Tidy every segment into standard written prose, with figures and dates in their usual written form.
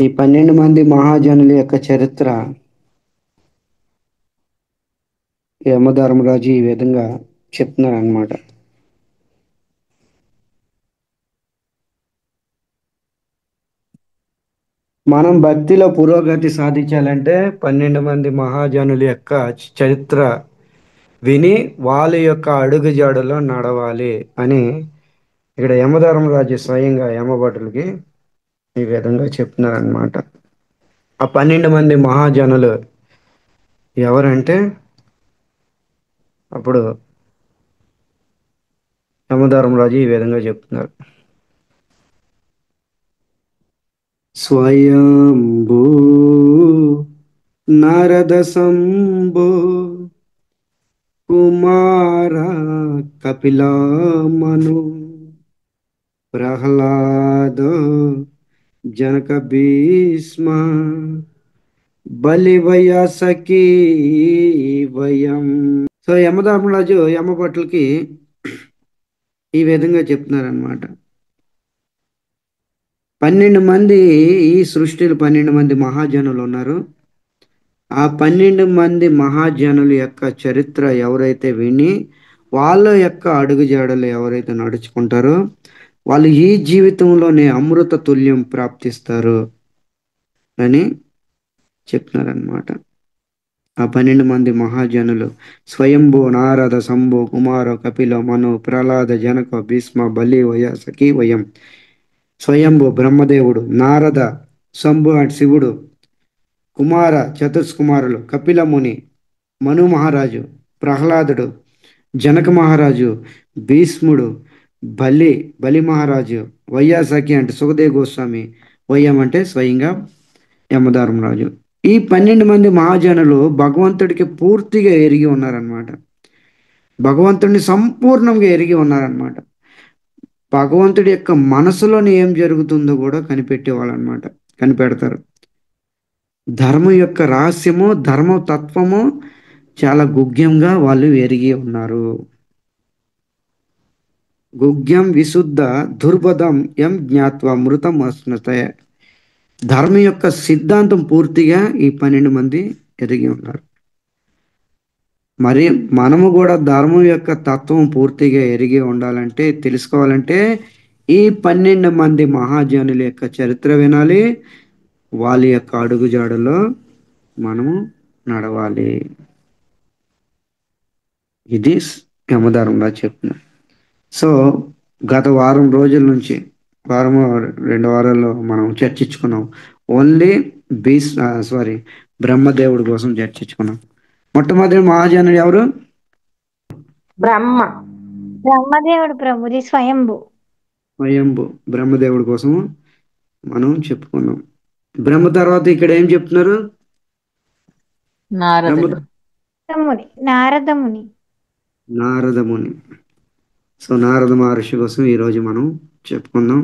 ఈ 12 మంది మహాజనుల యొక్క చరిత్ర యమధర్మరాజు ఈ విధంగా చెప్తున్నారన్నమాట. మనం భక్తిలో పురోగతి సాధించాలంటే 12 మంది మహాజనుల యొక్క చరిత్ర విని వాళ్ళ యొక్క అడుగుజాడలో నడవాలి అని ఇక్కడ యమధర్మరాజు స్వయంగా యమభటులకి ఈ విధంగా చెప్తున్నారన్నమాట. ఆ 12 మంది మహాజనులు ఎవరంటే అప్పుడు యమధర్మరాజు ఈ విధంగా చెప్తున్నారు. స్వయంభూ నారద సంభో కుమార కపిలమను ప్రహ్లాద జనక భీష్మ బలివయ సఖీ వయం. సో యమధర్మరాజు యమభటులకి ఈ విధంగా చెప్తున్నారనమాట. 12 మంది, ఈ సృష్టిలో 12 మంది మహాజనులు ఉన్నారు. ఆ 12 మంది మహాజనుల యొక్క చరిత్ర ఎవరైతే విని వాళ్ళ యొక్క అడుగుజాడలు ఎవరైతే నడుచుకుంటారో వాళ్ళు ఈ జీవితంలోనే అమృత తుల్యం ప్రాప్తిస్తారు అని చెప్తున్నారనమాట. ఆ 12 మంది మహాజనులు స్వయంభూ నారద శంభు కుమార కపిల మను ప్రహ్లాద జనక భీష్మ బలి వయ సఖీ వయం. స్వయంభూ బ్రహ్మదేవుడు, నారద శంభు అంటే శివుడు, కుమార చతుర్కుమారులు, కపిల ముని, మను మహారాజు, ప్రహ్లాదుడు, జనక మహారాజు, భీష్ముడు, బలి బలి మహారాజు, వైయాసఖి అంటే సుఖదేవ్ గోస్వామి, వయ్యం అంటే స్వయంగా యమధర్మరాజు. ఈ 12 మంది మహాజనులు భగవంతుడికి పూర్తిగా ఎరిగి ఉన్నారనమాట. భగవంతుడిని సంపూర్ణంగా ఎరిగి ఉన్నారనమాట. భగవంతుడి యొక్క మనసులోని ఏం జరుగుతుందో కూడా కనిపెట్టేవాళ్ళు అనమాట, కనిపెడతారు. ధర్మం యొక్క రహస్యము, ధర్మ తత్వము చాలా గుగ్యంగా వాళ్ళు ఎరిగి ఉన్నారు. గుగ్యం విశుద్ధ దుర్బధం ఎం జ్ఞాత్వ మృతం అశ్నతే. ధర్మం యొక్క సిద్ధాంతం పూర్తిగా ఈ 12 మంది ఎరిగి ఉన్నారు. మరి మనము కూడా ధర్మం యొక్క తత్వం పూర్తిగా ఎరిగి ఉండాలంటే, తెలుసుకోవాలంటే ఈ 12 మంది మహాజనుల యొక్క చరిత్ర వినాలి. వాళ్ళ యొక్క అడుగుజాడలో మనము నడవాలి. ఇది యమధర్మరాజు చెప్తున్నారు. సో గత వారం రోజుల నుంచి, వారం 2 వారాల్లో మనం చర్చించుకున్నాం. ఓన్లీ బ్రహ్మదేవుడి కోసం చర్చించుకున్నాం. మొట్టమొదటి మహాజనుడు ఎవరు? బ్రహ్మ. బ్రహ్మదేవుడు ప్రభుది స్వయంభు. స్వయంభు బ్రహ్మదేవుడి కోసం మనం చెప్పుకున్నాం. బ్రహ్మ తర్వాత ఇక్కడ ఏం చెప్తున్నారు? నారదుడు. నారదముని. నారదముని. సో నారద మహర్షి కోసం ఈరోజు మనం చెప్పుకుందాం.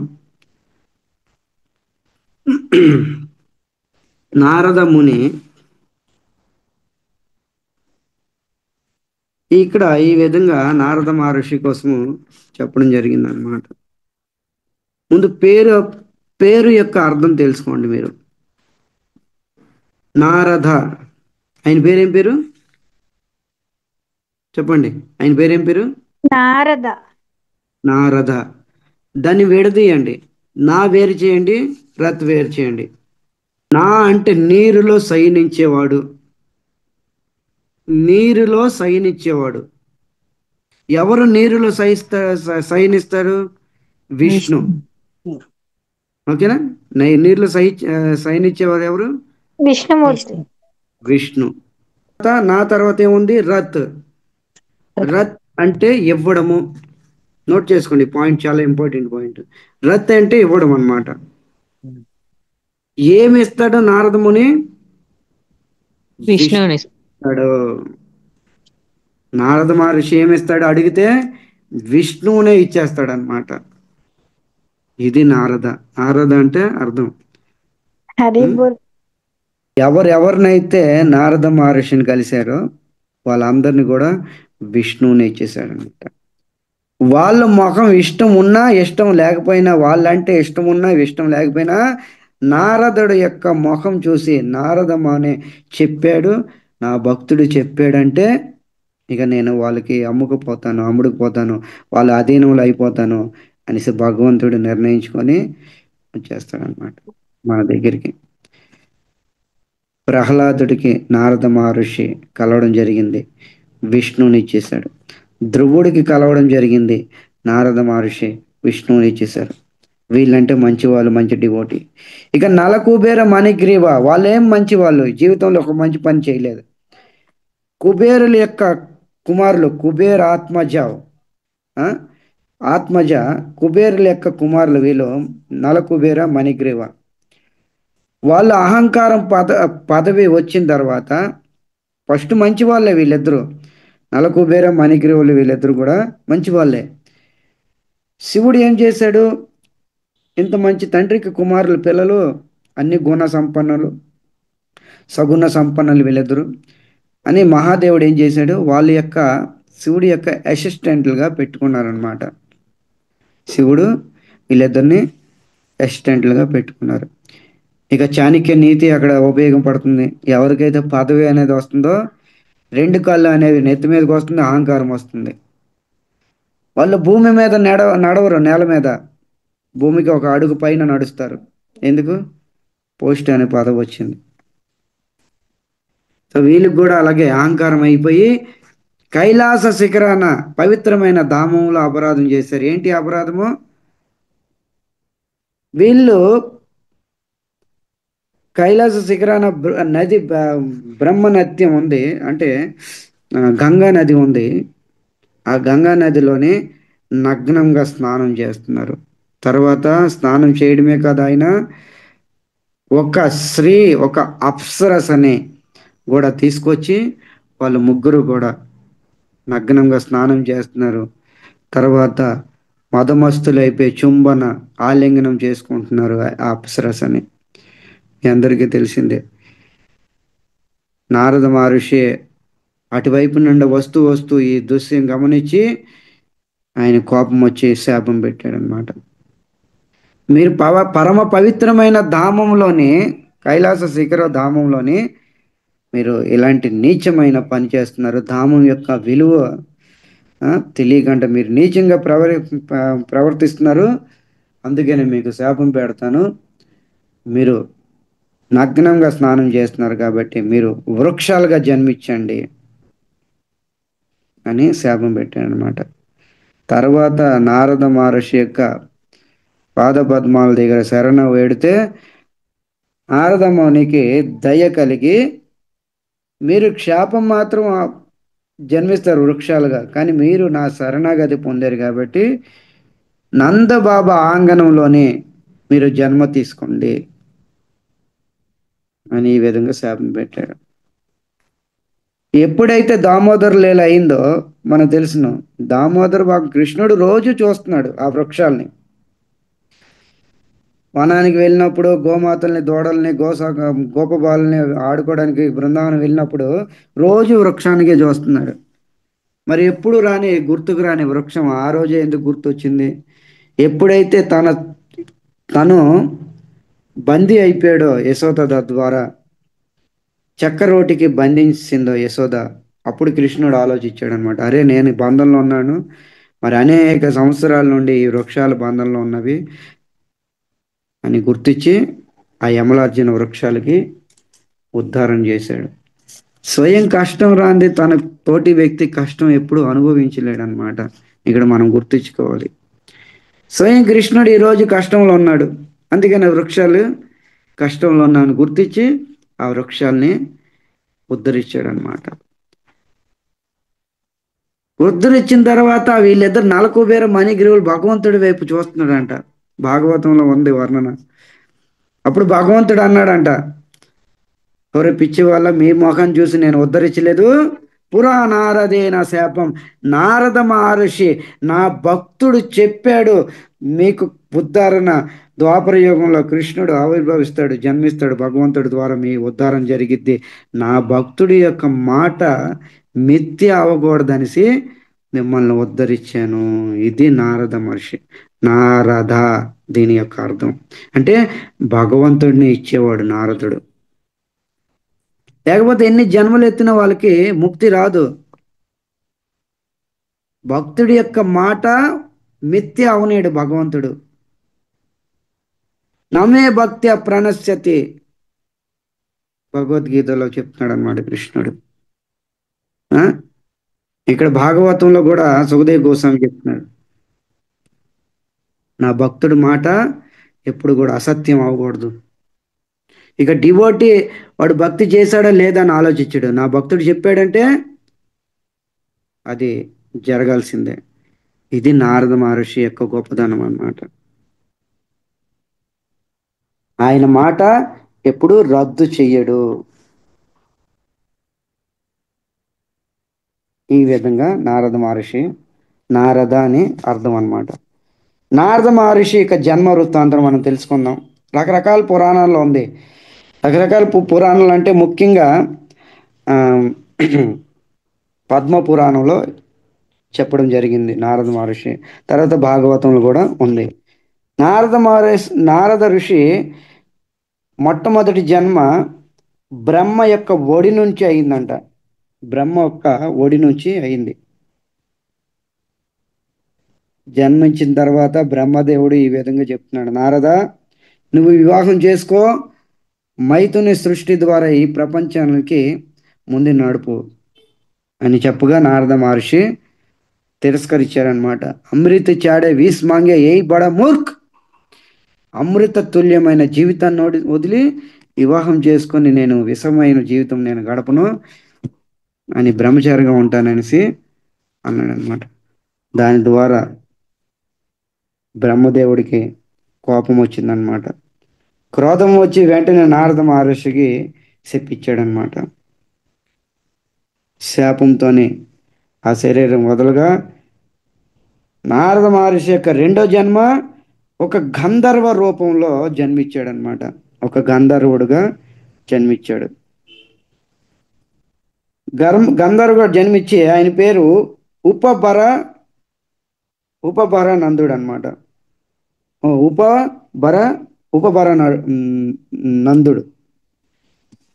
నారద ముని ఇక్కడ ఈ విధంగా నారద మహర్షి కోసం చెప్పడం జరిగింది అనమాట. ముందు పేరు యొక్క అర్థం తెలుసుకోండి మీరు. నారద, ఆయన పేరేం పేరు చెప్పండి? ఆయన పేరేం పేరు? నారద. నారద. దాన్ని విడదీయండి. నా వేరు చేయండి, రత్ వేరు చేయండి. నా అంటే నీరులో శయనించేవాడు. నీరులో శయనించేవాడు. ఎవరు నీరులో శయనిస్తారు? విష్ణు. ఓకేనా? నీరులో శయనించేవారు ఎవరు? విష్ణుమూర్తి. విష్ణు. నా తర్వాత ఏముంది? రత్. రత్ అంటే ఇవ్వడము. నోట్ చేసుకోండి, పాయింట్ చాలా ఇంపార్టెంట్ పాయింట్. రత్ అంటే ఇవ్వడం అన్నమాట. ఏమి ఇస్తాడు నారదముని? విష్ణువుని. నారద మహర్షి ఏమిస్తాడు అడిగితే విష్ణువునే ఇచ్చేస్తాడు అనమాట. ఇది నారద. నారద అంటే అర్థం. ఎవరెవరినైతే నారద మహర్షిని కలిశారో వాళ్ళందరినీ కూడా విష్ణువుని ఇచ్చేసాడు అనమాట. వాళ్ళ ముఖం ఇష్టం ఉన్నా ఇష్టం లేకపోయినా, వాళ్ళంటే ఇష్టం ఉన్నా ఇష్టం లేకపోయినా నారదుడు యొక్క ముఖం చూసి నారదమానే చెప్పాడు, నా భక్తుడు చెప్పాడంటే ఇక నేను వాళ్ళకి అమ్ముడుకుపోతాను, వాళ్ళ అధీనంలో అయిపోతాను అనేసి భగవంతుడు నిర్ణయించుకొని వచ్చేస్తాడనమాట మన దగ్గరికి. ప్రహ్లాదుడికి నారద మహర్షి కలవడం జరిగింది, విష్ణువుని ఇచ్చేశాడు. ధ్రువుడికి కలవడం జరిగింది, నారద మహర్షి విష్ణువుని ఇచ్చేశారు. వీళ్ళంటే మంచి వాళ్ళు, మంచి డివోటీ. ఇక నలకుబేర మణిగ్రీవ వాళ్ళు ఏం మంచి వాళ్ళు, జీవితంలో ఒక మంచి పని చేయలేదు. కుబేరుల యొక్క కుమారులు కుబేర ఆత్మజ, ఆ? ఆత్మజ కుబేరుల యొక్క కుమారులు వీళ్ళు నలకుబేర మణిగ్రీవ. వాళ్ళ అహంకారం పదవి వచ్చిన తర్వాత ఫస్ట్ మంచి వాళ్ళే వీళ్ళిద్దరూ, నలకుబేర మణిగ్రీవులు వీళ్ళిద్దరు కూడా మంచి వాళ్ళే. శివుడు ఏం చేశాడు, ఇంత మంచి తండ్రికి కుమారులు పిల్లలు అన్ని గుణ సంపన్నులు, సగుణ సంపన్నులు వీళ్ళిద్దరు అని మహాదేవుడు ఏం చేశాడు, వాళ్ళ యొక్క శివుడి యొక్క అసిస్టెంట్లుగా పెట్టుకున్నారనమాట. శివుడు వీళ్ళిద్దరిని అసిస్టెంట్లుగా పెట్టుకున్నారు. ఇక చాణక్య నీతి అక్కడ ఉపయోగపడుతుంది. ఎవరికైతే పదవి అనేది వస్తుందో రెండు కళ్ళు అనేవి నెత్తి మీదకి వస్తుంది, అహంకారం వస్తుంది. వాళ్ళు భూమి మీద నడవరు, నేల మీద భూమికి ఒక అడుగు పైన నడుస్తారు. ఎందుకు? పోస్ట్ అనే పదవి వచ్చింది. సో వీళ్ళకి కూడా అలాగే అహంకారం అయిపోయి కైలాస శిఖరాన పవిత్రమైన ధామంలో అపరాధం చేశారు. ఏంటి అపరాధము? వీళ్ళు కైలాస శిఖరాన నది బ్రహ్మనత్యం ఉంది, అంటే గంగా నది ఉంది. ఆ గంగా నదిలోనే నగ్నంగా స్నానం చేస్తున్నారు. తర్వాత స్నానం చేయడమే కాదు, ఆయన ఒక అప్సరసని కూడా తీసుకొచ్చి వాళ్ళు ముగ్గురు కూడా నగ్నంగా స్నానం చేస్తున్నారు. తర్వాత మదమస్తులైపోయి చుంబన ఆలింగనం చేసుకుంటున్నారు ఆ అప్సరసని. మీ అందరికీ తెలిసిందే. నారద మహర్షి అటువైపు నుండి వస్తూ ఈ దృశ్యం గమనించి ఆయన కోపం వచ్చి శాపం పెట్టాడనమాట. మీరు పరమ పవిత్రమైన ధామంలోని, కైలాస శిఖర ధామంలోని మీరు ఇలాంటి నీచమైన పని చేస్తున్నారు. ధామం యొక్క విలువ తెలియకుండా మీరు నీచంగా ప్రవర్తిస్తున్నారు. అందుకని మీకు శాపం పెడతాను. మీరు నగ్నంగా స్నానం చేస్తున్నారు కాబట్టి మీరు వృక్షాలుగా జన్మించండి అని శాపం పెట్టాడు అనమాట. తర్వాత నారద మహర్షి యొక్క పాదపద్మాల దగ్గర శరణ వేడితే నారద మునికి దయ కలిగి, మీరు శాపం మాత్రం జన్మిస్తారు వృక్షాలుగా, కానీ మీరు నా శరణాగతి పొందారు కాబట్టి నందబాబా ఆంగణంలోనే మీరు జన్మ తీసుకోండి అని ఈ విధంగా శాపం పెట్టాడు. ఎప్పుడైతే దామోదర్ లీల అయిందో మనకు తెలుసును, దామోదర్ బాబు కృష్ణుడు రోజు చూస్తున్నాడు ఆ వృక్షాలని. వనానికి వెళ్ళినప్పుడు గోమాతల్ని, దూడల్ని, గోపబాలని ఆడుకోవడానికి బృందావనం వెళ్ళినప్పుడు రోజు వృక్షానికే చూస్తున్నాడు. మరి ఎప్పుడు గుర్తుకు రాని వృక్షం ఆ రోజే ఎందుకు గుర్తొచ్చింది? ఎప్పుడైతే తను బందీ అయిపోయాడో యశోద ద్వారా, చక్కరోటికి బంధించిందో యశోద, అప్పుడు కృష్ణుడు ఆలోచించాడు అనమాట. అరే, నేను బంధంలో ఉన్నాను, మరి అనేక సంవత్సరాల నుండి ఈ వృక్షాలు బంధంలో ఉన్నవి అని గుర్తించి ఆ యమలార్జున వృక్షాలకి ఉద్ధారం చేశాడు. స్వయం కష్టం రాంది తన తోటి వ్యక్తి కష్టం ఎప్పుడు అనుభవించలేడనమాట. ఇక్కడ మనం గుర్తుంచుకోవాలి. స్వయం కృష్ణుడు ఈరోజు కష్టంలో ఉన్నాడు, అందుకని వృక్షాలు కష్టంలో ఉన్నాను గుర్తించి ఆ వృక్షాల్ని ఉద్ధరించాడు అనమాట. ఉద్ధరించిన తర్వాత వీళ్ళిద్దరు నలకుబేర మణిగ్రీవులు భగవంతుడి వైపు చూస్తున్నాడంట. భాగవతంలో ఉంది వర్ణన. అప్పుడు భగవంతుడు అన్నాడంట, ఎవరి పిచ్చి వల్ల మీ ముఖం చూసి నేను ఉద్ధరించలేదు, పురా నారదే నా శాపం. నారద మహర్షి నా భక్తుడు చెప్పాడు మీకు ఉద్ధారణ, ద్వాపర యుగంలో కృష్ణుడు ఆవిర్భవిస్తాడు, జన్మిస్తాడు, భగవంతుడి ద్వారా మీ ఉద్ధారం జరిగిద్ది. నా భక్తుడి యొక్క మాట మిథ్య అవ్వకూడదనేసి మిమ్మల్ని ఉద్ధరించాను. ఇది నారద మహర్షి. నారద దీని యొక్క అర్థం. అంటే భగవంతుడిని ఇచ్చేవాడు నారదుడు. లేకపోతే ఎన్ని జన్మలు ఎత్తిన వాళ్ళకి ముక్తి రాదు. భక్తుడి యొక్క మాట మిథ్య అవనేడు భగవంతుడు. నమే భక్త్య ప్రణశ్యతి భగవద్గీతలో చెప్తున్నాడు అన్నమాట కృష్ణుడు. ఆ? ఇక్కడ భాగవతంలో కూడా సుఖదేవ్ గోస్వామి చెప్తున్నాడు, నా భక్తుడి మాట ఎప్పుడు కూడా అసత్యం అవ్వకూడదు. ఇక డివోటీ వాడు భక్తి చేశాడా లేదా అని ఆలోచించాడు. నా భక్తుడు చెప్పాడంటే అది జరగాల్సిందే. ఇది నారద మహర్షి యొక్క గొప్పదనం అన్నమాట. ఆయన మాట ఎప్పుడు రద్దు చెయ్యడు. ఈ విధంగా నారద మహర్షి, నారద అని అర్థం అన్నమాట. నారద మహర్షి యొక్క జన్మ వృత్తాంతం మనం తెలుసుకుందాం. రకరకాల పురాణాల్లో ఉంది. రకరకాల పురాణాలు అంటే ముఖ్యంగా ఆ, పద్మ పురాణంలో చెప్పడం జరిగింది నారద మహర్షి. తర్వాత భాగవతంలో కూడా ఉంది. నారద ఋషి మొట్టమొదటి జన్మ బ్రహ్మ యొక్క ఒడి నుంచి అయిందంట. బ్రహ్మ యొక్క ఒడి నుంచి అయింది. జన్మించిన తర్వాత బ్రహ్మదేవుడు ఈ విధంగా చెప్తున్నాడు, నారద నువ్వు వివాహం చేసుకో, మైథుని సృష్టి ద్వారా ఈ ప్రపంచానికి ముందు నడుపు అని చెప్పగా నారద మహర్షి తిరస్కరించారనమాట. అమృత చాడే వీస్ మాంగే ఏ బడ మూర్ఖ్, అమృత తుల్యమైన జీవితాన్ని వదిలి వివాహం చేసుకొని నేను విషమైన జీవితం నేను గడపను అని బ్రహ్మచారిగా ఉంటాననేసి అన్నాడు అనమాట. దాని ద్వారా బ్రహ్మదేవుడికి కోపం వచ్చిందనమాట. క్రోధం వచ్చి వెంటనే నారద మహర్షికి శపించాడనమాట. శాపంతోనే ఆ శరీరం వదలగా నారద మహర్షి యొక్క రెండో జన్మ ఒక గంధర్వ రూపంలో జన్మించాడనమాట. ఒక గంధర్వుడుగా జన్మించాడు. గంధర్వుడు జన్మించి ఆయన పేరు ఉపభర నందుడు అనమాట. ఉపభర నందుడు.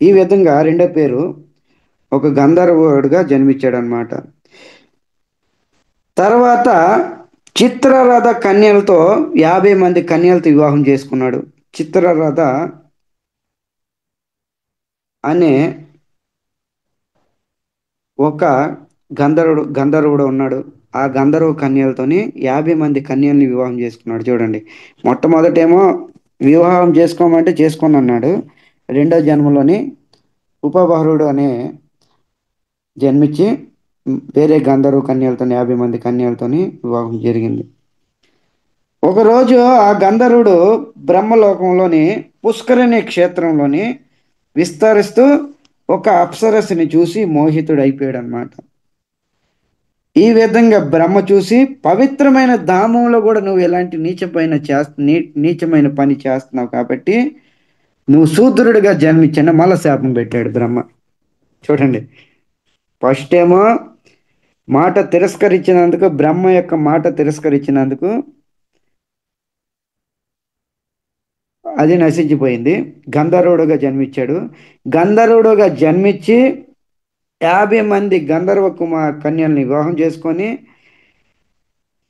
ఈ విధంగా రెండో పేరు ఒక గంధర్వుడుగా జన్మించాడు అనమాట. తర్వాత చిత్రరథ కన్యలతో 50 మంది కన్యలతో వివాహం చేసుకున్నాడు. చిత్రరథ అనే ఒక గంధర్వుడు ఉన్నాడు. ఆ గంధర్వ కన్యలతోని 50 మంది కన్యల్ని వివాహం చేసుకున్నాడు. చూడండి, మొట్టమొదటేమో వివాహం చేసుకోమంటే చేసుకొని అన్నాడు. రెండో జన్మలోని ఉపబహరుడు అనే జన్మించి వేరే గంధర్వ కన్యలతోని 50 మంది కన్యలతోని వివాహం జరిగింది. ఒకరోజు ఆ గంధర్వుడు బ్రహ్మలోకంలోని పుష్కరిణి క్షేత్రంలోని విస్తరిస్తూ ఒక అప్సరస్సుని చూసి మోహితుడు అయిపోయాడు అనమాట. ఈ విధంగా బ్రహ్మ చూసి, పవిత్రమైన ధామంలో కూడా నువ్వు ఎలాంటి నీచమైన పని చేస్తున్నావు కాబట్టి నువ్వు శూద్రుడిగా జన్మించండి మళ్ళా శాపం పెట్టాడు బ్రహ్మ. చూడండి, ఫస్ట్ ఏమో మాట తిరస్కరించినందుకు, బ్రహ్మ యొక్క మాట తిరస్కరించినందుకు అది నశించిపోయింది. గంధర్వుడుగా జన్మించాడు. గంధర్వుడుగా జన్మించి 50 మంది గంధర్వ కన్యల్ని వివాహం చేసుకొని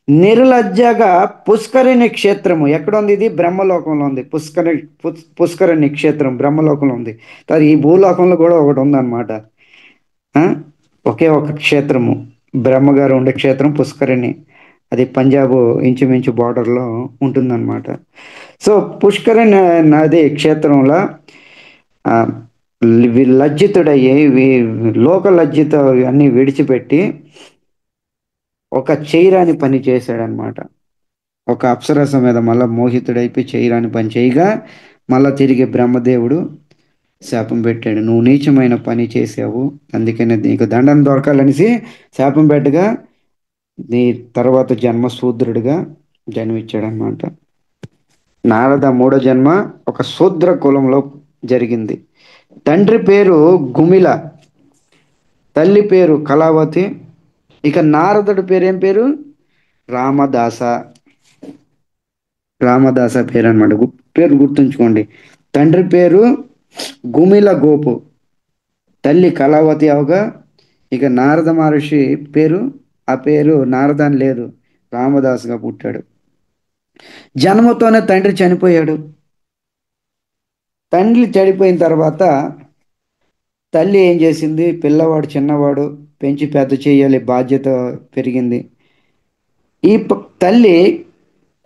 నిర్లజ్జగా పుష్కరిణి క్షేత్రము ఎక్కడ ఉంది? ఇది బ్రహ్మలోకంలో ఉంది. పుష్కరిణి క్షేత్రం బ్రహ్మలోకంలో ఉంది. అది ఈ భూలోకంలో కూడా ఒకటి ఉందన్నమాట. ఒకే ఒక క్షేత్రము బ్రహ్మగారు ఉండే క్షేత్రం పుష్కరిణి. అది పంజాబ్ ఇంచుమించు బార్డర్లో ఉంటుందన్నమాట. సో పుష్కరిణి నది క్షేత్రంలో లజ్జితుడయ్యి లోక లజ్జిత అన్ని విడిచిపెట్టి ఒక చేయరాని పని చేశాడనమాట. ఒక అప్సరస మీద మళ్ళా మోహితుడైపోయి చేయరాని పని చేయగా మళ్ళా తిరిగి బ్రహ్మదేవుడు శాపం పెట్టాడు. నువ్వు నీచమైన పని చేసావు, అందుకనే నీకు దండం దొరకాలనేసి శాపం పెట్టగా నీ తర్వాత జన్మ శూద్రుడిగా జన్మించాడనమాట. నారద మూడో జన్మ ఒక శూద్ర కులంలో జరిగింది. తండ్రి పేరు గుమిల, తల్లి పేరు కళావతి. ఇక నారదుడి పేరు ఏం పేరు? రామదాస. రామదాస పేరు అనమాట. పేరు గుర్తుంచుకోండి. తండ్రి పేరు గుమిల గోపు, తల్లి కళావతి అవగా, ఇక నారద మహర్షి పేరు, ఆ పేరు నారద అని లేదు, రామదాసుగా పుట్టాడు. జన్మతోనే తండ్రి చనిపోయాడు. తండ్రి చనిపోయిన తర్వాత తల్లి ఏం చేసింది, పిల్లవాడు చిన్నవాడు, పెంచి పెద్ద చేయాలి, బాధ్యత పెరిగింది. తల్లి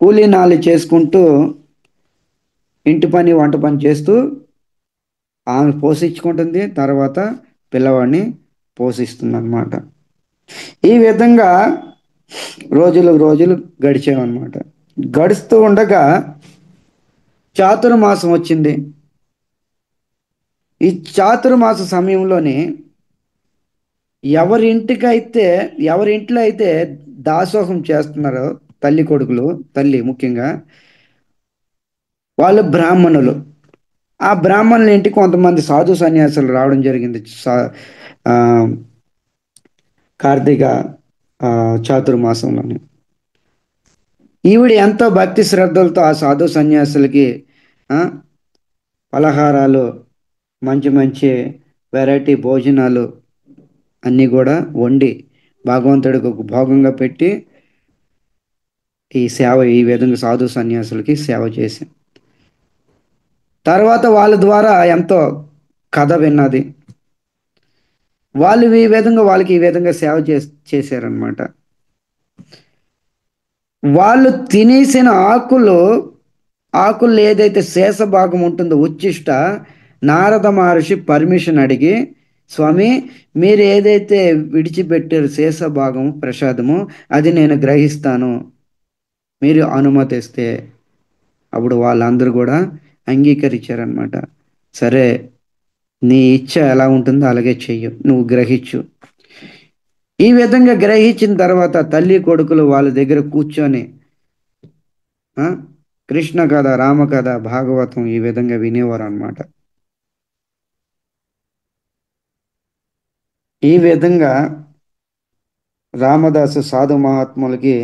కూలీనాలు చేసుకుంటూ ఇంటి పని వంట పని చేస్తూ ఆమె పోషించుకుంటుంది, తర్వాత పిల్లవాడిని పోషిస్తుంది అన్నమాట. ఈ విధంగా రోజులు గడిచేవన్నమాట. గడుస్తూ ఉండగా చాతుర్మాసం వచ్చింది. ఈ చాతుర్మాస సమయంలోనే ఎవరింట్లో అయితే దాసోహం చేస్తున్నారో తల్లి కొడుకులు, తల్లి ముఖ్యంగా వాళ్ళు బ్రాహ్మణులు. ఆ బ్రాహ్మణుల ఇంటికి కొంతమంది సాధు సన్యాసులు రావడం జరిగింది. ఆ, కార్తీక చాతుర్మాసంలోనే ఈవిడ ఎంతో భక్తి శ్రద్ధలతో ఆ సాధు సన్యాసులకి ఆ, పలహారాలు, మంచి మంచి వెరైటీ భోజనాలు అన్నీ కూడా వండి భగవంతుడికి ఒక భోగంగా పెట్టి ఈ విధంగా సాధు సన్యాసులకి సేవ చేసి, తర్వాత వాళ్ళ ద్వారా ఎంతో కథ విన్నది. వాళ్ళకి ఈ విధంగా సేవ చేశారనమాట. వాళ్ళు తినేసిన ఆకులు ఏదైతే శేష భాగం ఉంటుందో ఉచ్చిష్ట, నారద మహర్షి పర్మిషన్ అడిగి, స్వామి మీరు ఏదైతే విడిచిపెట్టారు శేష భాగము ప్రసాదము, అది నేను గ్రహిస్తాను, మీరు అనుమతిస్తే. అప్పుడు వాళ్ళందరూ కూడా అంగీకరించారనమాట. సరే, నీ ఇచ్చ ఎలా ఉంటుందో అలాగే చెయ్యు, నువ్వు గ్రహించు. ఈ విధంగా గ్రహించిన తర్వాత తల్లి కొడుకులు వాళ్ళ దగ్గర కూర్చొని కృష్ణ కథ, రామ కథ, భాగవతం ఈ విధంగా వినేవారు అనమాట. ఈ విధంగా రామదాసు సాధు మహాత్ములకి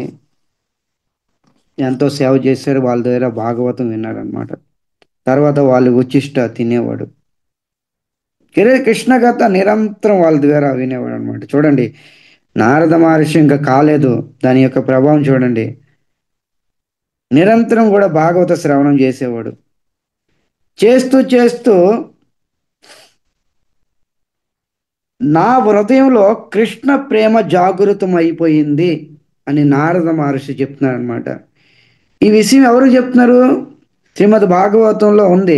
ఎంతో సేవ చేశారు. వాళ్ళ దగ్గర భాగవతం విన్నాడు అనమాట. తర్వాత వాళ్ళు ఉచ్చిష్ట తినేవాడు. కృష్ణ కథ నిరంతరం వాళ్ళ ద్వారా వినేవాడు అనమాట. చూడండి, నారద మహర్షి ఇంకా కాలేదు, దాని యొక్క ప్రభావం చూడండి. నిరంతరం కూడా భాగవత శ్రవణం చేసేవాడు. చేస్తూ నా హృదయంలో కృష్ణ ప్రేమ జాగృతం అయిపోయింది అని నారద మహర్షి చెప్తున్నారు అనమాట. ఈ విషయం ఎవరు చెప్తున్నారు? శ్రీమద్ భాగవతంలో ఉంది.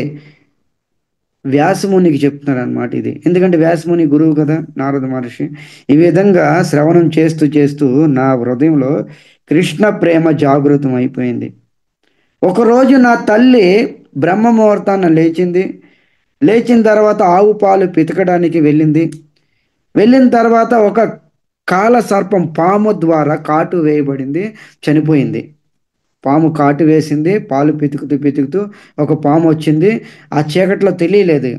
వ్యాసమునికి చెప్తున్నారు అనమాట ఇది. ఎందుకంటే వ్యాసముని గురువు కదా నారద మహర్షి. ఈ విధంగా శ్రవణం చేస్తూ నా హృదయంలో కృష్ణ ప్రేమ జాగృతం అయిపోయింది. ఒకరోజు నా తల్లి బ్రహ్మ ముహూర్తాన లేచిన తర్వాత ఆవు పాలు పితకడానికి వెళ్ళిన తర్వాత ఒక కాల సర్పం పాము ద్వారా కాటు వేయబడింది, చనిపోయింది. పాము కాటు వేసింది, పాలు పితుకుతూ ఒక పాము వచ్చింది. ఆ చీకట్లో తెలియలేదు.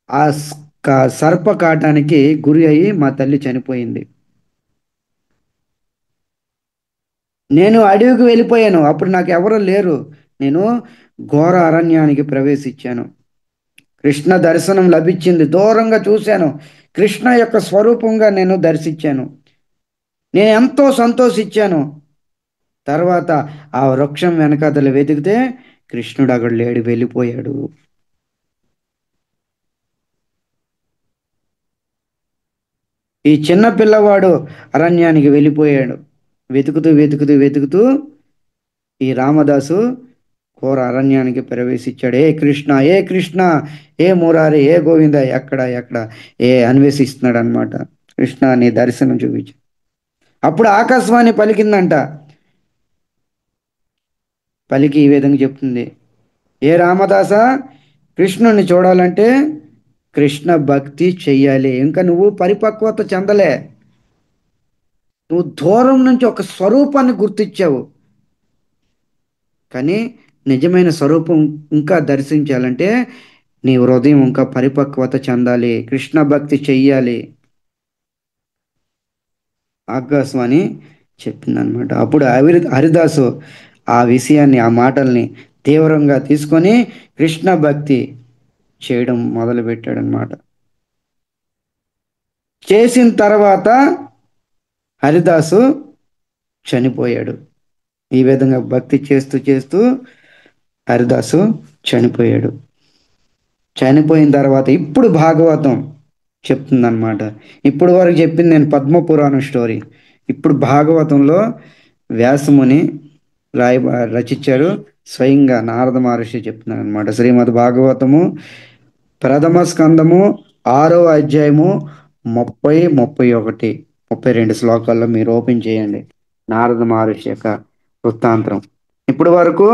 ఆ సర్ప కాటానికి గురి అయ్యి మా తల్లి చనిపోయింది. నేను అడవికి వెళ్ళిపోయాను. అప్పుడు నాకు ఎవరు లేరు. నేను ఘోర అరణ్యానికి ప్రవేశించాను. కృష్ణ దర్శనం లభించింది. దూరంగా చూశాను. కృష్ణ యొక్క స్వరూపంగా నేను దర్శించాను. నేను ఎంతో సంతోషించాను. తర్వాత ఆ వృక్షం వెనకాతల వెతికితే కృష్ణుడు అక్కడ లేడు, వెళ్ళిపోయాడు. ఈ చిన్న పిల్లవాడు అరణ్యానికి వెళ్ళిపోయాడు. వెతుకుతూ ఈ రామదాసు ఘోర అరణ్యానికి ప్రవేశించాడు. ఏ కృష్ణ, ఏ మురారి, ఏ గోవింద, ఎక్కడ అన్వేషిస్తున్నాడు అనమాట. కృష్ణ నీ దర్శనం చూపించు. అప్పుడు ఆకాశవాణి పలికిందంట. పలికి ఈ విధంగా చెప్తుంది, ఏ రామదాస, కృష్ణుని చూడాలంటే కృష్ణ భక్తి చెయ్యాలి. ఇంకా నువ్వు పరిపక్వత చెందలే. నువ్వు దూరం నుంచి ఒక స్వరూపాన్ని గుర్తించావు, కానీ నిజమైన స్వరూపం ఇంకా దర్శించాలంటే నీ హృదయం ఇంకా పరిపక్వత చెందాలి, కృష్ణ భక్తి చెయ్యాలి. ఆకాశవాణి చెప్పిందనమాట. అప్పుడు హరిదాసు ఆ విషయాన్ని, ఆ మాటల్ని తీవ్రంగా తీసుకొని కృష్ణ భక్తి చేయడం మొదలుపెట్టాడనమాట. చేసిన తర్వాత హరిదాసు చనిపోయాడు. ఈ విధంగా భక్తి చేస్తూ చేస్తూ హరిదాసు చనిపోయాడు. చనిపోయిన తర్వాత ఇప్పుడు భాగవతం చెప్తుందన్నమాట. ఇప్పుడు వరకు చెప్పింది నేను పద్మపురాణం స్టోరీ. ఇప్పుడు భాగవతంలో వ్యాసముని రాయ రచించారు. స్వయంగా నారద మహర్షి చెప్తున్నారు అనమాట. శ్రీమద్ భాగవతము ప్రథమ స్కందము 6వ అధ్యాయము 30, 31, 32 శ్లోకాల్లో మీరు ఓపెన్ చేయండి నారద మహర్షి యొక్క వృత్తాంతం. ఇప్పటి వరకు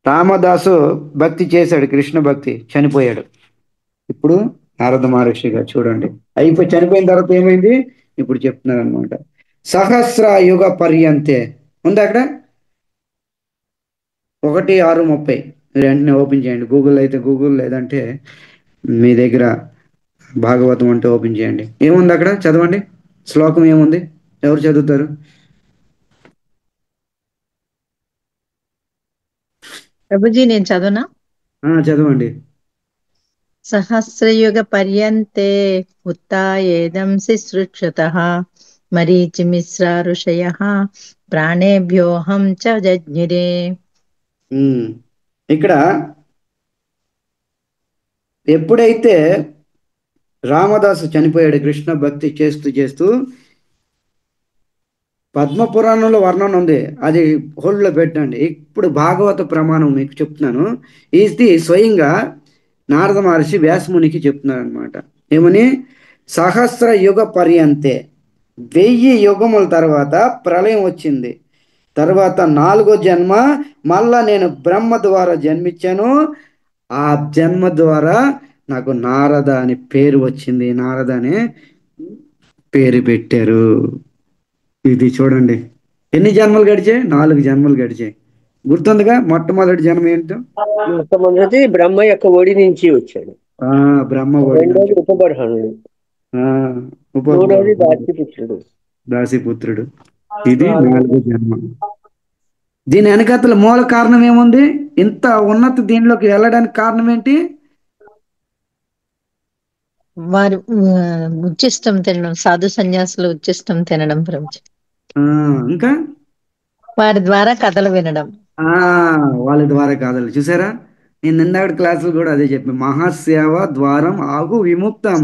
రామదాసు భక్తి చేశాడు, కృష్ణ భక్తి, చనిపోయాడు. ఇప్పుడు నారద మహర్షిగా చూడండి చనిపోయిన తర్వాత ఏమైంది ఇప్పుడు చెప్తున్నారు అనమాట. సహస్ర యుగ పర్యంతే ఉంది అక్కడ 1:6:30. మీరు వెంటనే ఓపెన్ చేయండి. గూగుల్ అయితే గూగుల్, లేదంటే మీ దగ్గర భాగవతం అంటే ఓపెన్ చేయండి. ఏముంది అక్కడ చదవండి. శ్లోకం ఏముంది? ఎవరు చదువుతారు? ప్రభుజీ నేను చదువునా? చదవండి. సహస్రయుగ పర్యంతే ఉత్తాయేదం శుశ్రూషతః మరీచిమిశ్రా ఋషయః ప్రాణేభ్యోహం చ జజ్ఞిరే. ఇక్కడ ఎప్పుడైతే రామదాసు చనిపోయాడు కృష్ణ భక్తి చేస్తూ చేస్తూ, పద్మపురాణంలో వర్ణన ఉంది, అది హోల్డ్లో పెట్టండి. ఇప్పుడు భాగవత ప్రమాణం మీకు చెప్తున్నాను. ఇది స్వయంగా నారద మహర్షి వ్యాసమునికి చెప్తున్నారు అనమాట. ఏమని? సహస్ర యుగ పర్యంతే, 1000 యుగముల తర్వాత ప్రళయం వచ్చింది. తర్వాత 4వ జన్మ మళ్ళా నేను బ్రహ్మ ద్వారా జన్మించాను. ఆ జన్మ ద్వారా నాకు నారద అని పేరు వచ్చింది. నారద అనే పేరు పెట్టారు. ఇది చూడండి, ఎన్ని జన్మలు గడిచాయి? 4 జన్మలు గడిచాయి. గుర్తుందిగా మొట్టమొదటి జన్మ ఏంటో? మొట్టమొదటి బ్రహ్మ యొక్క ఒడి నుంచి వచ్చాడు. బ్రహ్మ ఒడి నుంచి. రెండోది ఉపబర్హణుడు. మూడోది దాసిపుత్రుడు. దాసిపుత్రుడు. ఇది 4వ జన్మ. దీని వెనకతల మూల కారణం ఏముంది? ఇంత ఉన్నత దీనిలోకి వెళ్ళడానికి కారణం ఏంటి? వారు ఉచ్చిష్టం తినడం, సాధు సన్యాసులు ఉచ్చిష్టం తినడం ప్రభుజీ. ఇంకా వారి ద్వారా కథలు వినడం. వాళ్ళ ద్వారా కాదలు. చూసారా, నేను నిన్నటి క్లాసులు కూడా అదే చెప్పి, మహాసేవ ద్వారం ఆగు విముక్తం.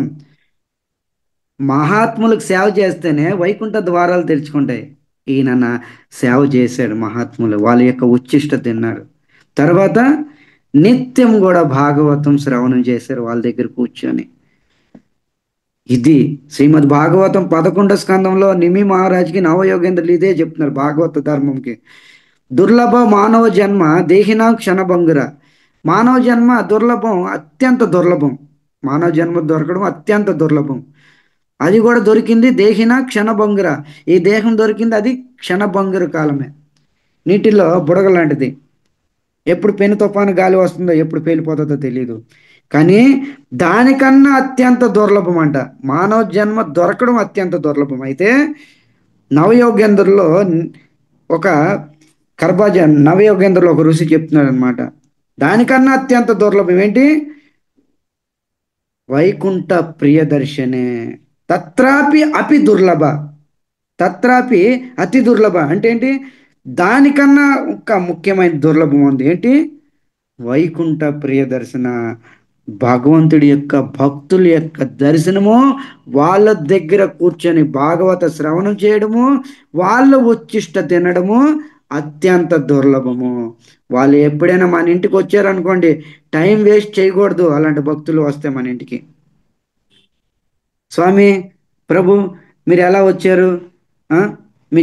మహాత్ములకు సేవ చేస్తేనే వైకుంఠ ద్వారాలు తెరుచుకుంటాయి. ఈయన సేవ చేశాడు మహాత్ములు, వాళ్ళ యొక్క ఉచ్చిష్ట తిన్నారు. తర్వాత నిత్యం కూడా భాగవతం శ్రవణం చేశారు వాళ్ళ దగ్గర కూర్చొని. ఇది శ్రీమద్ భాగవతం 11వ స్కందంలో నిమి మహారాజ్కి నవయోగేంద్రులు ఇదే చెప్తున్నారు భాగవత ధర్మంకి. దుర్లభ మానవ జన్మ దేహినా క్షణభంగుర. మానవ జన్మ దుర్లభం, అత్యంత దుర్లభం. మానవ జన్మ దొరకడం అత్యంత దుర్లభం. అది కూడా దొరికింది దేహిన క్షణభంగుర. ఈ దేహం దొరికింది అది క్షణభంగుర కాలమే. నీటిలో బుడగ లాంటిది. ఎప్పుడు పెను తుఫాను గాలి వస్తుందో, ఎప్పుడు పేలిపోతుందో తెలియదు. కానీ దానికన్నా అత్యంత దుర్లభం అంట. మానవ జన్మ దొరకడం అత్యంత దుర్లభం. అయితే నవయోగేంద్రుల్లో ఒక నవయోగేంద్రులో ఒక ఋషి చెప్తున్నాడు అనమాట, దానికన్నా అత్యంత దుర్లభం ఏంటి? వైకుంఠ ప్రియదర్శనే తత్రాపి అపి దుర్లభ. తత్రాపి అతి దుర్లభ అంటే ఏంటి? దానికన్నా ఒక ముఖ్యమైన దుర్లభం ఉంది. ఏంటి? వైకుంఠ ప్రియదర్శన. భగవంతుడి యొక్క భక్తుల యొక్క దర్శనము, వాళ్ళ దగ్గర కూర్చొని భాగవత శ్రవణం చేయడము, వాళ్ళ ఉచ్చిష్ట తినడము అత్యంత దుర్లభము. వాళ్ళు ఎప్పుడైనా మన ఇంటికి వచ్చారనుకోండి, టైం వేస్ట్ చేయకూడదు. అలాంటి భక్తులు వస్తే మన ఇంటికి, స్వామి ప్రభు మీరు ఎలా వచ్చారు, మీ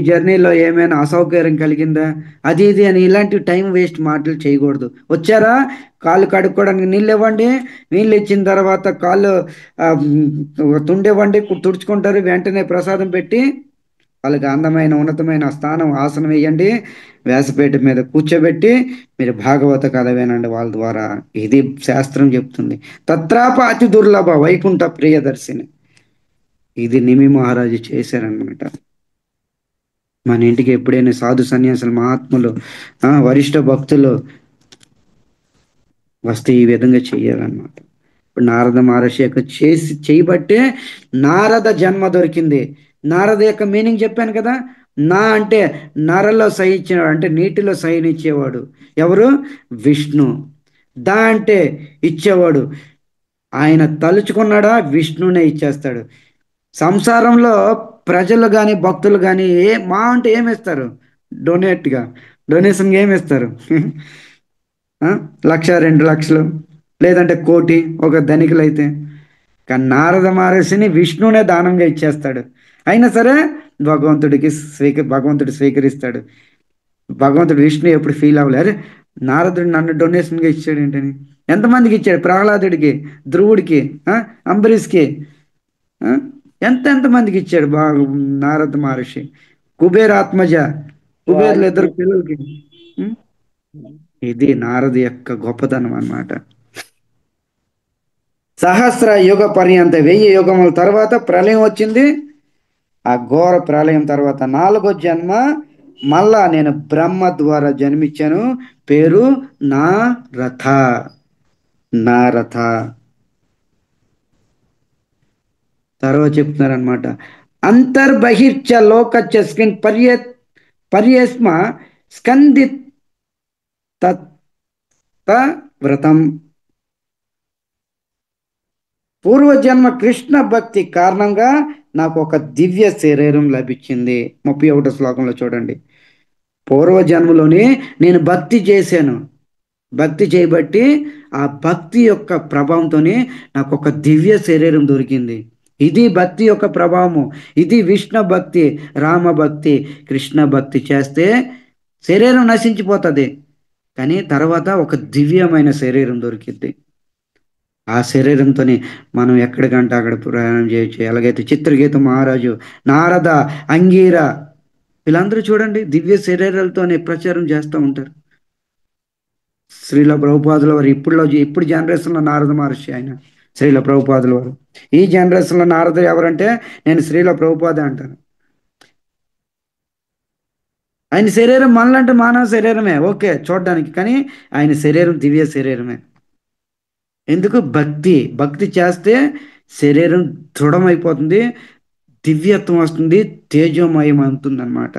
జర్నీలో ఏమైనా అసౌకర్యం కలిగిందా, అది ఇది అని ఇలాంటి టైం వేస్ట్ మాటలు చేయకూడదు. వచ్చారా, కాళ్ళు కడుక్కోవడానికి నీళ్ళు ఇవ్వండి. నీళ్ళు ఇచ్చిన తర్వాత కాళ్ళు తుండివ్వండి, తుడుచుకుంటారు. వెంటనే ప్రసాదం పెట్టి వాళ్ళకి అందమైన ఉన్నతమైన స్థానం, ఆసనం వేయండి. వ్యాసపేట మీద కూర్చోబెట్టి మీరు భాగవత కథ వినండి వాళ్ళ ద్వారా. ఇది శాస్త్రం చెప్తుంది. తత్రాప అతి దుర్లభ వైకుంఠ ప్రియదర్శిని. ఇది నిమి మహారాజు చేశారనమాట. మన ఇంటికి ఎప్పుడైనా సాధు సన్యాసులు, మహాత్ములు, వరిష్ఠ భక్తులు వస్తే ఈ విధంగా చెయ్యాలన్నమాట. ఇప్పుడు నారద మహర్షి యొక్క చేయబట్టే నారద జన్మ దొరికింది. నారద యొక్క మీనింగ్ చెప్పాను కదా. నా అంటే నరలో సహించేవాడు, అంటే నీటిలో సైనిచ్చేవాడు. ఎవరు? విష్ణు. దా అంటే ఇచ్చేవాడు. ఆయన తలుచుకున్నాడా విష్ణునే ఇచ్చేస్తాడు. సంసారంలో ప్రజలు కానీ భక్తులు కానీ మా అంటే ఏమిస్తారు? డొనేషన్గా ఏమిస్తారు? 1,00,000 2,00,000 లేదంటే 1,00,00,000 ఒక ధనికులైతే. కానీ నారద మహర్షిని విష్ణునే దానంగా ఇచ్చేస్తాడు. అయినా సరే భగవంతుడు స్వీకరిస్తాడు. భగవంతుడు విష్ణు ఎప్పుడు ఫీల్ అవ్వలే, అరే నారదుడు నన్ను డొనేషన్గా ఇచ్చాడు ఏంటని. ఎంతమందికి ఇచ్చాడు? ప్రహ్లాదుడికి, ధ్రువుడికి, అంబరీష్కి, ఎంతమందికి ఇచ్చాడు నారద మహర్షి. కుబేరాత్మజ, కుబేర్లు 2 పిల్లలకి. ఇది నారదు యొక్క గొప్పతనం అన్నమాట. సహస్ర యుగ పర్యంత 1000 యుగముల తర్వాత ప్రళయం వచ్చింది. ఆ ఘోర ప్రళయం తర్వాత 4వ జన్మ మళ్ళా నేను బ్రహ్మ ద్వారా జన్మించాను. పేరు నారథ. నారథ తర్వాత చెప్తున్నారనమాట. అంతర్బహిర్చ లోకచ్చ స్కిన్ పర్యేస్మ స్కందిత వ్రతం. పూర్వజన్మ కృష్ణ భక్తి కారణంగా నాకు ఒక దివ్య శరీరం లభించింది. 31వ శ్లోకంలో చూడండి. పూర్వజన్మలోనే నేను భక్తి చేశాను. భక్తి చేయబట్టి ఆ భక్తి యొక్క ప్రభావంతోనే నాకు ఒక దివ్య శరీరం దొరికింది. ఇది భక్తి యొక్క ప్రభావము. ఇది విష్ణు భక్తి, రామ భక్తి, కృష్ణ భక్తి చేస్తే శరీరం నశించిపోతుంది, కానీ తర్వాత ఒక దివ్యమైన శరీరం దొరికింది. ఆ శరీరంతోనే మనం ఎక్కడికంటే అక్కడ ప్రయాణం చేయొచ్చు. ఎలాగైతే చిత్రగీత మహారాజు, నారద, అంగీర వీళ్ళందరూ చూడండి దివ్య శరీరాలతోనే ప్రచారం చేస్తూ ఉంటారు. శ్రీల ప్రభుపాదుల వారు ఇప్పుడు జనరేషన్లో నారద మహర్షి ఆయన శ్రీల ప్రభుపాదుల వారు. ఈ జనరేషన్లో నారదుడు ఎవరంటే నేను శ్రీల ప్రభుపాద అంటాను. ఆయన శరీరం మనలంటే మానవ శరీరమే ఓకే చూడడానికి, కానీ ఆయన శరీరం దివ్య శరీరమే. ఎందుకు? భక్తి చేస్తే శరీరం దృఢమైపోతుంది, దివ్యత్వం వస్తుంది, తేజోమయం అవుతుంది అన్నమాట.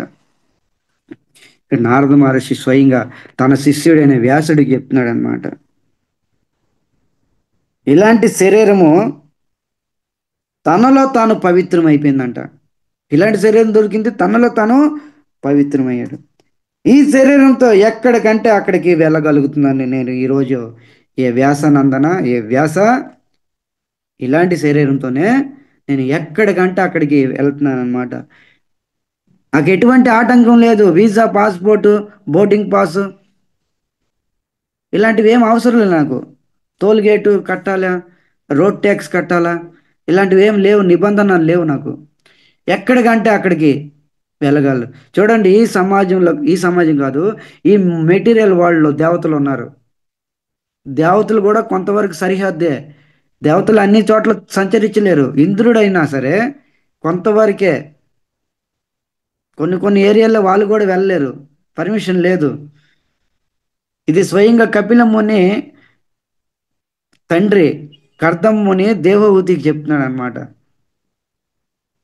ఇక్కడ నారద మహర్షి స్వయంగా తన శిష్యుడైన వ్యాసుడికి చెప్తున్నాడు అనమాట. ఇలాంటి శరీరము తనలో తాను పవిత్రం అయిపోయిందంట. ఇలాంటి శరీరం దొరికింది, తనలో తాను పవిత్రమయ్యాడు. ఈ శరీరంతో ఎక్కడికంటే అక్కడికి వెళ్ళగలుగుతున్నాను నేను ఈరోజు. ఏ వ్యాసనందన, ఏ వ్యాస, ఇలాంటి శరీరంతోనే నేను ఎక్కడికంటే అక్కడికి వెళ్తున్నాను అనమాట. నాకు ఎటువంటి ఆటంకం లేదు. వీసా, పాస్పోర్టు, బోర్డింగ్ పాసు ఇలాంటివి ఏం అవసరం లేదు నాకు. టోల్ గేటు కట్టాలా, రోడ్ ట్యాక్స్ కట్టాలా, ఇలాంటివి ఏం లేవు, నిబంధనలు లేవు నాకు. ఎక్కడికంటే అక్కడికి వెళ్ళగలరు. చూడండి ఈ సమాజం కాదు, ఈ మెటీరియల్ వరల్డ్లో దేవతలు ఉన్నారు. దేవతలు కూడా కొంతవరకు సరిహద్దే. దేవతలు అన్ని చోట్ల సంచరించలేరు. ఇంద్రుడైనా సరే కొంతవరకే, కొన్ని ఏరియాల్లో వాళ్ళు కూడా వెళ్ళలేరు, పర్మిషన్ లేదు. ఇది స్వయంగా కపిల ముని తండ్రి కర్దం ముని దేవహూతికి చెప్తున్నాడు అనమాట.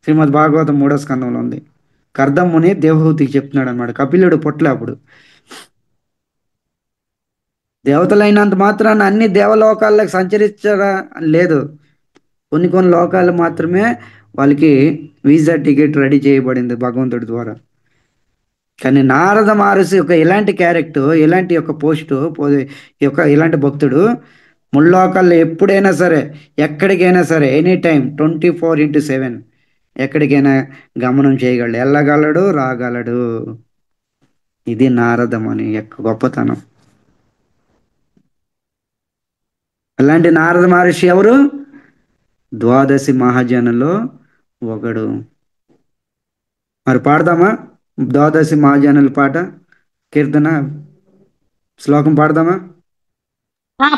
శ్రీమద్ భాగవతం 3వ స్కందంలో ఉంది. కర్దం ముని దేవహూతికి చెప్తున్నాడు అనమాట. కపిలుడు పుట్టలే అప్పుడు. దేవతలైనంత మాత్రాన అన్ని దేవలోకాలకు సంచరించరా లేదు. కొన్ని లోకాలు మాత్రమే వాళ్ళకి వీసా టికెట్ రెడీ చేయబడింది భగవంతుడి ద్వారా. కానీ నారద మహర్షి యొక్క ఇలాంటి క్యారెక్టర్, ఇలాంటి యొక్క పోస్టు, ఇలాంటి భక్తుడు ముల్లోకాల్లో ఎప్పుడైనా సరే, ఎక్కడికైనా సరే, ఎనీ టైం 24/7 ఎక్కడికైనా గమనం చేయగలడు, వెళ్ళగలడు, రాగలడు. ఇది నారదముని యొక్క గొప్పతనం. అలాంటి నారద మహర్షి ఎవరు? 12 మహాజనుల్లో ఒకడు. మరి పాడదామా 12 మహాజనుల పాట, కీర్తన, శ్లోకం పాడదామా?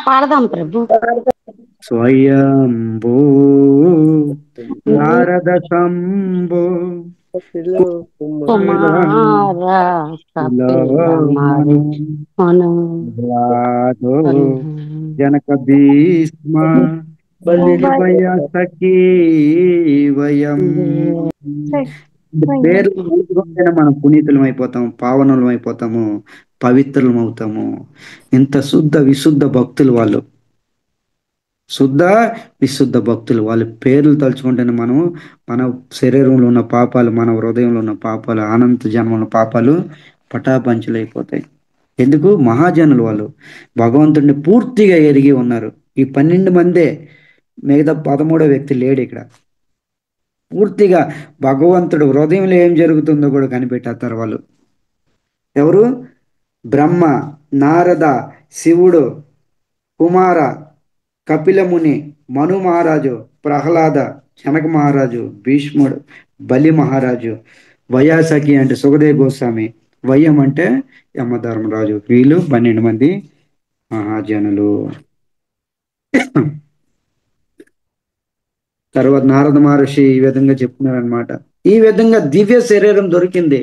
పాడదాం ప్రభు. స్వయంభూ నారద శంభో కపిలో కుమార కుమార కపిల మరి మను ప్రహ్లాదో జనక భీష్మ బలిష్ట భయ సఖీ వయం. పేర్లు తలుచుకుంటేనే మనం పునీతులం అయిపోతాం, పావనులం అయిపోతాము, పవిత్రులం అవుతాము. ఇంత శుద్ధ విశుద్ధ భక్తులు వాళ్ళు, శుద్ధ విశుద్ధ భక్తులు. వాళ్ళ పేర్లు తలుచుకుంటేనే మనం మన శరీరంలో ఉన్న పాపాలు, మన హృదయంలో ఉన్న పాపాలు, అనంత జన్మల పాపాలు పటాపంచులైపోతాయి. ఎందుకు? మహాజనులు వాళ్ళు, భగవంతుడిని పూర్తిగా ఎరిగి ఉన్నారు. ఈ 12 మందే, మిగతా 13వ వ్యక్తి లేడు ఇక్కడ. పూర్తిగా భగవంతుడు హృదయంలో ఏం జరుగుతుందో కూడా కనిపెట్టేస్తారు వాళ్ళు. ఎవరు? బ్రహ్మ, నారద, శివుడు, కుమార, కపిలముని, మను మహారాజు, ప్రహ్లాద, జనక మహారాజు, భీష్ముడు, బలి మహారాజు, వయాసకి అంటే సుఖదేవ్ గోస్వామి, వయ్యం అంటే యమధర్మరాజు. వీళ్ళు 12 మంది మహాజనులు. తర్వాత నారద మహర్షి ఈ విధంగా చెప్తున్నారనమాట. ఈ విధంగా దివ్య శరీరం దొరికింది.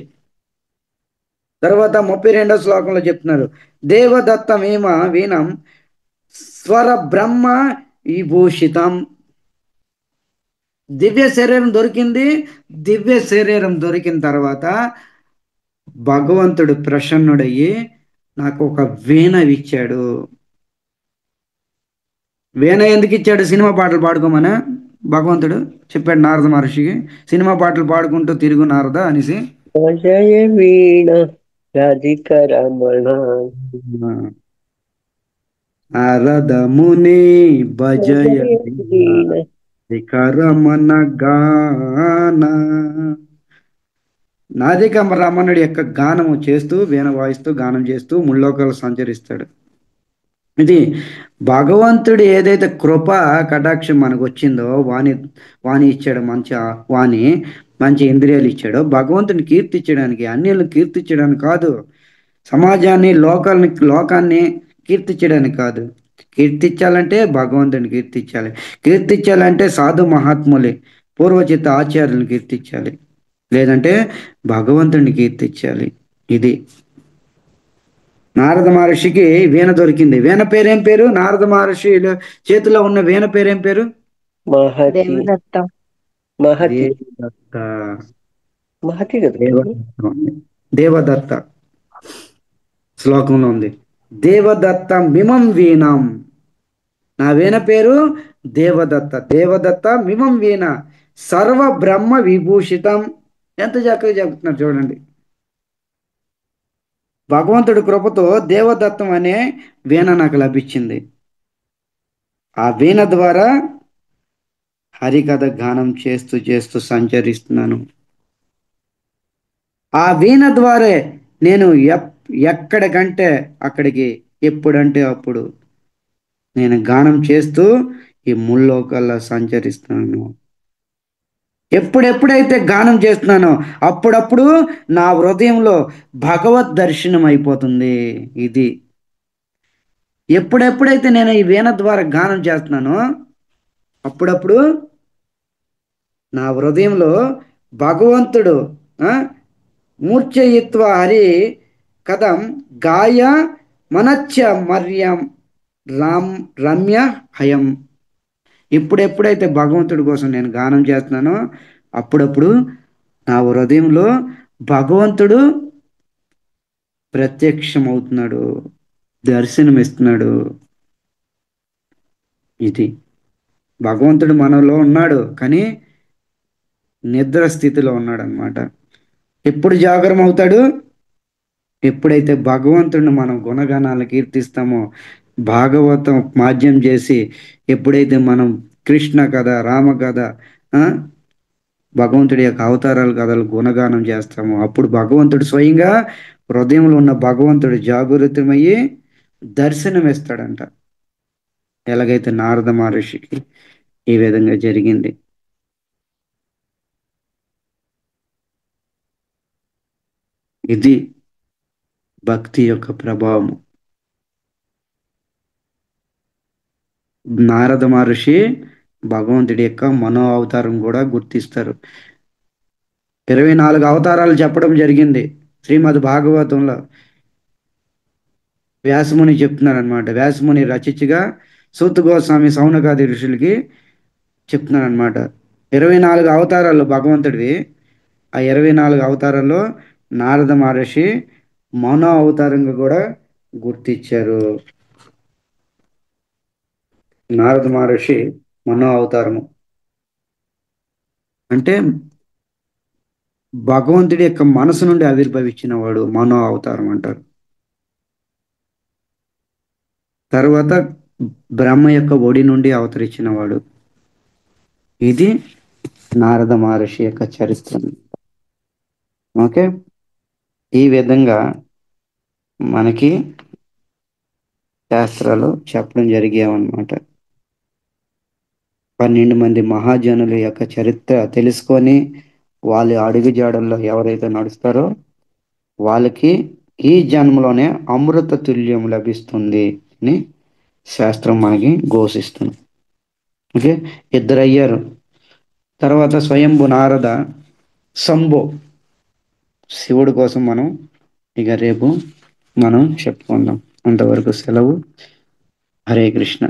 తర్వాత 32వ శ్లోకంలో చెప్తున్నారు, దేవదత్తమేమ వీణం స్వర బ్రహ్మ విభూషితం. దివ్య శరీరం దొరికింది. దివ్య శరీరం దొరికిన తర్వాత భగవంతుడు ప్రసన్నుడయ్యి నాకు ఒక వీణ ఇచ్చాడు. వీణ ఎందుకు ఇచ్చాడు? సినిమా పాటలు పాడుకోమని భగవంతుడు చెప్పాడు నారద మహర్షికి. సినిమా పాటలు పాడుకుంటూ తిరుగు నారద అనేసి. జయ వీణ రాధిక రమణ నారద ముని భజయ జయ వీణ రమణ గాన. నాదిక రమణుడి యొక్క గానము చేస్తూ, వీణ వాయిస్తూ, గానం చేస్తూ ముల్లోకాలు సంచరిస్తాడు. ఇది భగవంతుడు ఏదైతే కృప కటాక్షం మనకు వచ్చిందో వాణి ఇచ్చాడు, వాణి మంచి ఇంద్రియాలు ఇచ్చాడో భగవంతుని కీర్తించడానికి, అన్యులను కీర్తించడానికి కాదు, సమాజాన్ని లోకాన్ని కీర్తించడానికి కాదు. కీర్తించాలంటే భగవంతుని కీర్తించాలి. కీర్తించాలంటే సాధు మహాత్ములే, పూర్వచిత్త ఆచార్యులను కీర్తించాలి, లేదంటే భగవంతుని కీర్తించాలి. ఇది నారద మహర్షికి వీణ దొరికింది. వీణ పేరేం పేరు? నారద మహర్షి చేతిలో ఉన్న వీణ పేరేం పేరు? మహతి దేవదత్తం. మహతి దేవదత్త. మహతి కదా దేవదత్త ఉంది. దేవదత్త శ్లోకంలో ఉంది, దేవదత్త మిమం వీణం. నా వీణ పేరు దేవదత్త. దేవదత్త మిమం వీణ సర్వ బ్రహ్మ విభూషితం. ఎంత చక్కగా చెప్తున్నారు చూడండి. భగవంతుడి కృపతో దేవదత్తం అనే వీణ నాకు లభించింది. ఆ వీణ ద్వారా హరికథ గానం చేస్తూ చేస్తూ సంచరిస్తున్నాను. ఆ వీణ ద్వారే నేను ఎక్కడికంటే అక్కడికి, ఎప్పుడంటే అప్పుడు నేను గానం చేస్తూ ఈ ముల్లోకల్లా సంచరిస్తున్నాను. ఎప్పుడెప్పుడైతే గానం చేస్తున్నానో అప్పుడప్పుడు నా హృదయంలో భగవద్ దర్శనం అయిపోతుంది. ఇది ఎప్పుడెప్పుడైతే నేను ఈ వీణ ద్వారా గానం చేస్తున్నానో అప్పుడప్పుడు నా హృదయంలో భగవంతుడు మూర్ఛయిత్వ హరి కథం గాయ మనచ్చ మర్యం రమ్య హయం. ఎప్పుడెప్పుడైతే భగవంతుడి కోసం నేను గానం చేస్తున్నానో అప్పుడప్పుడు నా హృదయంలో భగవంతుడు ప్రత్యక్షమవుతున్నాడు, దర్శనమిస్తున్నాడు. ఇది భగవంతుడు మనలో ఉన్నాడు, కానీ నిద్ర స్థితిలో ఉన్నాడు అనమాట. ఎప్పుడు జాగరం అవుతాడు? ఎప్పుడైతే భగవంతుడిని మనం గుణగణాలు కీర్తిస్తామో, భాగవతం మాధ్యం చేసి ఎప్పుడైతే మనం కృష్ణ కథ, రామ కథ, భగవంతుడి యొక్క అవతారాల కథలు గుణగానం చేస్తామో అప్పుడు భగవంతుడు స్వయంగా హృదయంలో ఉన్న భగవంతుడు జాగృతమయ్యి దర్శనమిస్తాడంట. ఎలాగైతే నారద మహర్షికి ఈ విధంగా జరిగింది. ఇది భక్తి యొక్క ప్రభావం. నారద మహర్షి భగవంతుడి యొక్క మనో అవతారం కూడా గుర్తిస్తారు. 24 అవతారాలు చెప్పడం జరిగింది శ్రీమద్ భాగవతంలో. వ్యాసముని చెప్తున్నారనమాట. వ్యాసముని రచించగా సూత గోస్వామి సౌనకాది ఋషులకి చెప్తున్నారనమాట. 24 అవతారాలు భగవంతుడివి. ఆ 24 అవతారాల్లో నారద మహర్షి మౌన అవతారంగా కూడా గుర్తించారు. నారద మహర్షి మనో అవతారము అంటే భగవంతుడి యొక్క మనసు నుండి ఆవిర్భవించిన వాడు మనో అవతారం అంటారు. తర్వాత బ్రహ్మ యొక్క ఒడి నుండి అవతరించిన వాడు. ఇది నారద మహర్షి యొక్క చరిత్ర. ఓకే, ఈ విధంగా మనకి శాస్త్రాలు చెప్పడం జరిగామన్నమాట. 12 మంది మహాజనుల యొక్క చరిత్ర తెలుసుకొని వాళ్ళ అడుగుజాడల్లో ఎవరైతే నడుస్తారో వాళ్ళకి ఈ జన్మలోనే అమృత తుల్యం లభిస్తుంది అని శాస్త్రం మనకి ఘోషిస్తుంది. ఓకే, 2 అయ్యారు. తర్వాత స్వయంభు నారద శంభో శివుడి కోసం మనం ఇక రేపు మనం చెప్పుకుందాం. అంతవరకు సెలవు. హరే కృష్ణ.